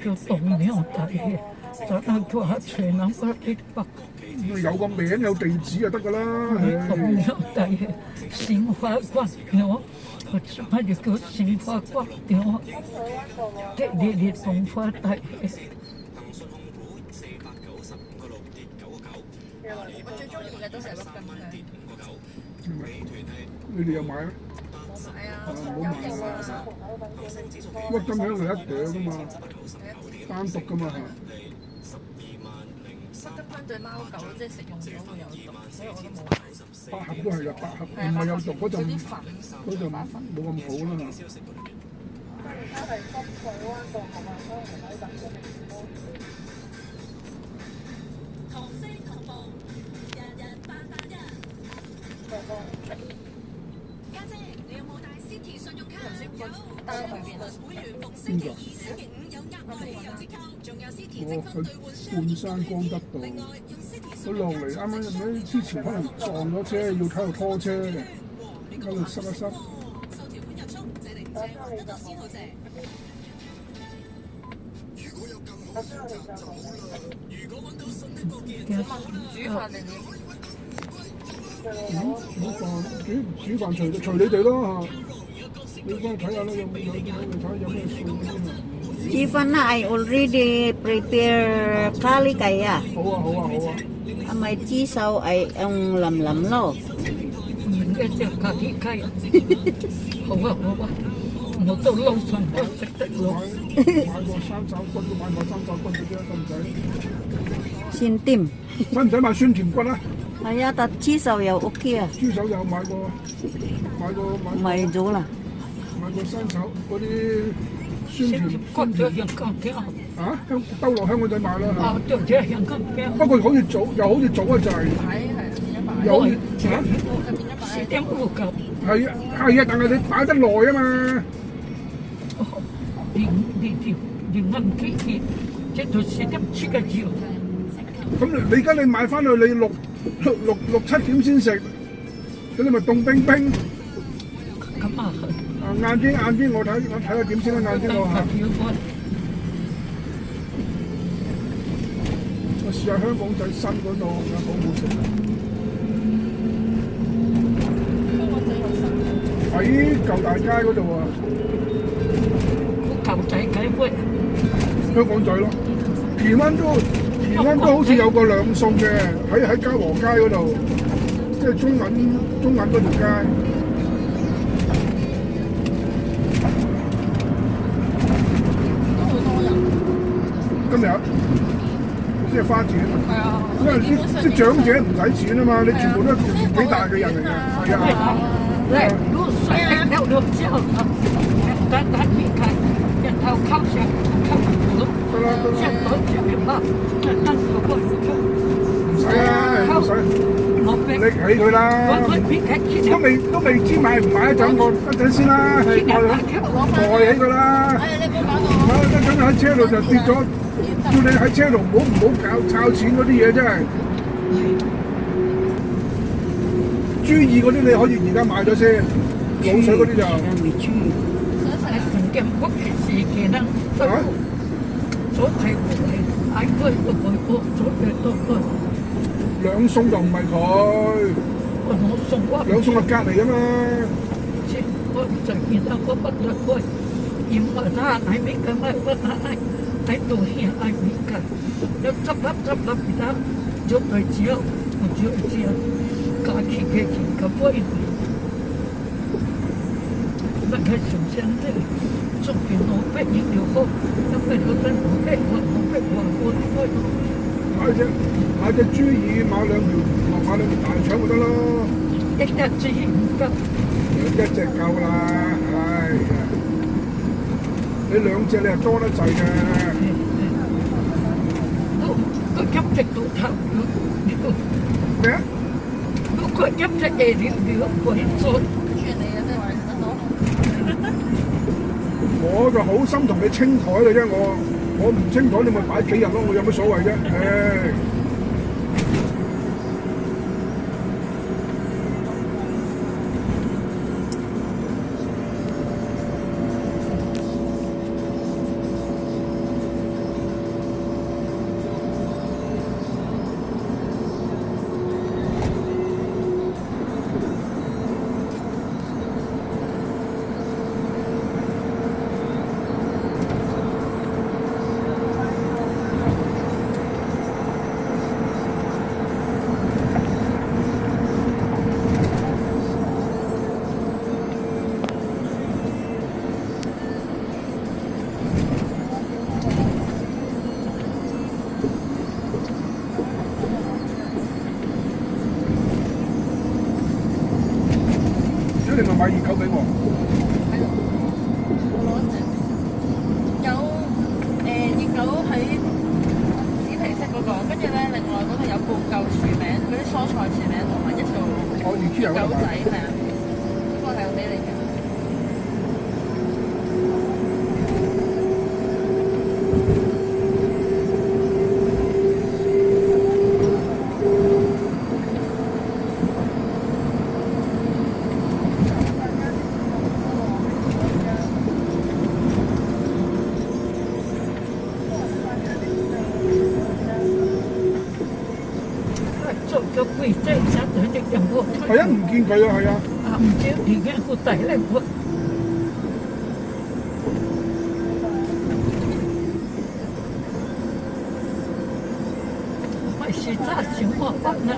叫洞廟底，就等佢下全諗嗰啲北。有個名有地址就得㗎啦。洞廟底鮮花骨廟，乜嘢叫鮮花骨廟？啲洞花底。我最中意嘅都係鬱金香。你哋有買咩？冇買啊！唔好買啦！鬱金香係一朵㗎嘛，單獨㗎嘛。鬱金香對貓狗即係食用咗會有毒，所以我都冇買。百合都係㗎，百合唔係有毒嗰陣，冇咁好啦。而家係深水灣道同埋香園圍等嘅地方。家姐，你有冇帶 City 信用卡？單去邊啊？會員逢星期二、星期五有額外汽油折扣，仲有 City 積分兌換半山光德道，佢落嚟啱啱之前可能撞咗車，要喺度拖車，喺度塞一塞。煮飯定點？冇飯煮飯隨你哋咯嚇，你幫我睇下啦，有睇有咩餸先啊？Chifana, I already prepare kali kaya. 好啊好啊好啊！啊咪豬手用淋咯。一隻咖喱雞，好啊好啊，我到路上都食得落。買個三爪骨都買個三爪骨嘅啫，使唔使？鮮甜。使唔使買酸甜骨啊？係啊，但豬手又 OK 啊。豬手又買買咗啦。買個生炒嗰啲酸甜骨咗香港嘅。啊，兜落香港仔買啦嚇。啊，對啫，香港嘅。不過好似早又好似早一陣。有嚇4.5嚿。係啊，但係你擺得耐啊嘛。你啱幾即係4.7個字。咁你而家你買翻去你六七點先食，咁你咪凍冰冰。咁啊係。晏啲我睇下點先啦，晏啲我嚇。我試下香港仔新嗰度有好好食啊！喺舊大街嗰度啊。舊仔雞骨。香港仔咯，田灣都好似有個兩餸嘅，喺嘉禾街嗰度，即係中銀嗰條街。今日即係花錢，因為啲長者唔使錢啊嘛，你全部都係年紀大嘅人嚟嘅，係啊。對，如果水流流叫啊，咱別看，人頭靠上靠唔到，先攞住嘅嘛，咱嗰個唔使啦，唔使，你起佢啦。都未知買唔買，等我一陣先啦，係抬起佢啦。哎呀，你唔好搞到我。一陣喺車度就跌咗，叫你喺車度唔好搞抄錢嗰啲嘢真係。豬耳嗰啲你可以而家買咗先，滷水嗰啲就。嘅屋企事件啦，所提回嚟喺佢個外國所嘅多個。兩餸就唔係佢，兩餸係隔離啊嘛。我就見到嗰筆嘅佢，因為他喺美國買乜喺度喺美國，有執笠而家做對照，假期嘅錢嘅貴，乜係上升的，中邊我不要了好，因為我真我不貴。買隻豬耳，買兩條大腸就得咯。一隻豬耳唔得，一隻夠啦，唉呀！你兩隻你係多得滯嘅。都一隻到頭咩啊？都佢一隻嘢了貴咗。我就好心同你清台嘅啫，我唔清台你咪擺幾日咯，我有乜所謂啫？唉。有冇推？係啊，唔見佢啊，係啊，啊，唔知點解個底咧喎？咪是揸小學班啊，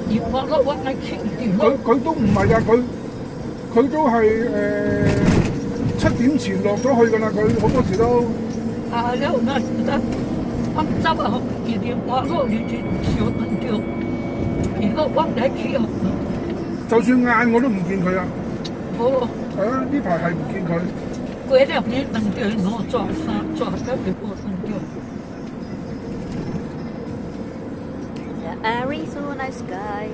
而我都揾你傾掂咯。佢都唔係㗎，佢都係7點前落咗去㗎啦，佢好多時都。啊，有那那我走啊，一定我攞你去小朋友，如果揾你傾，就算晏我都唔見佢啊。我係啊，呢排係唔見佢。過兩年能夠攞抓沙抓得你我能夠。The Arizona sky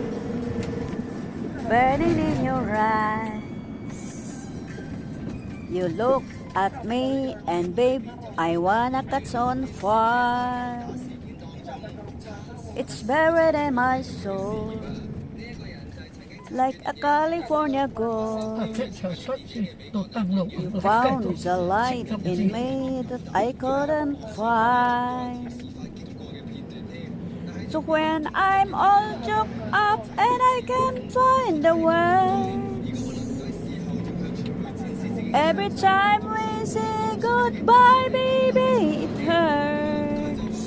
burning in your eyes. You look at me and babe, I wanna catch on fire. It's buried in my soul, like a California gold. You found the light in me that I couldn't find. So when I'm all choked up and I can't find the words, every time we say goodbye, baby, it hurts.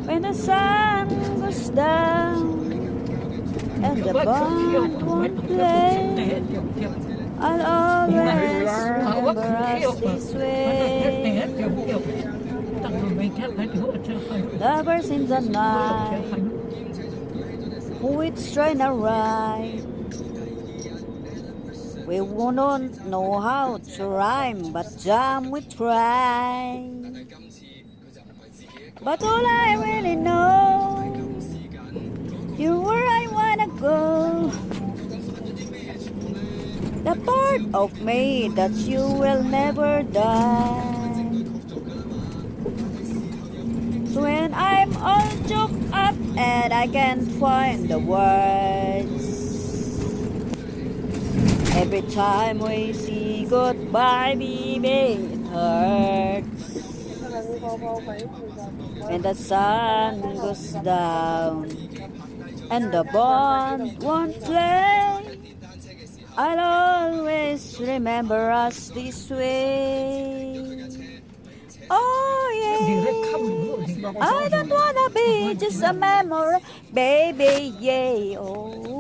When the sun goes down and the band won't play, I'll always remember us this way. Lovers in the night, who it's trying to ride. We wouldn't know how to rhyme, but jam we try. But all I really know, you're where I wanna go. The part of me that you will never die. So when I'm all choked up and I can't find the words, every time we say goodbye, baby, it hurts. When the sun goes down and the band won't play, I'll always remember us this way. Oh yeah, I don't wanna be just a memory, baby, yeah. Oh.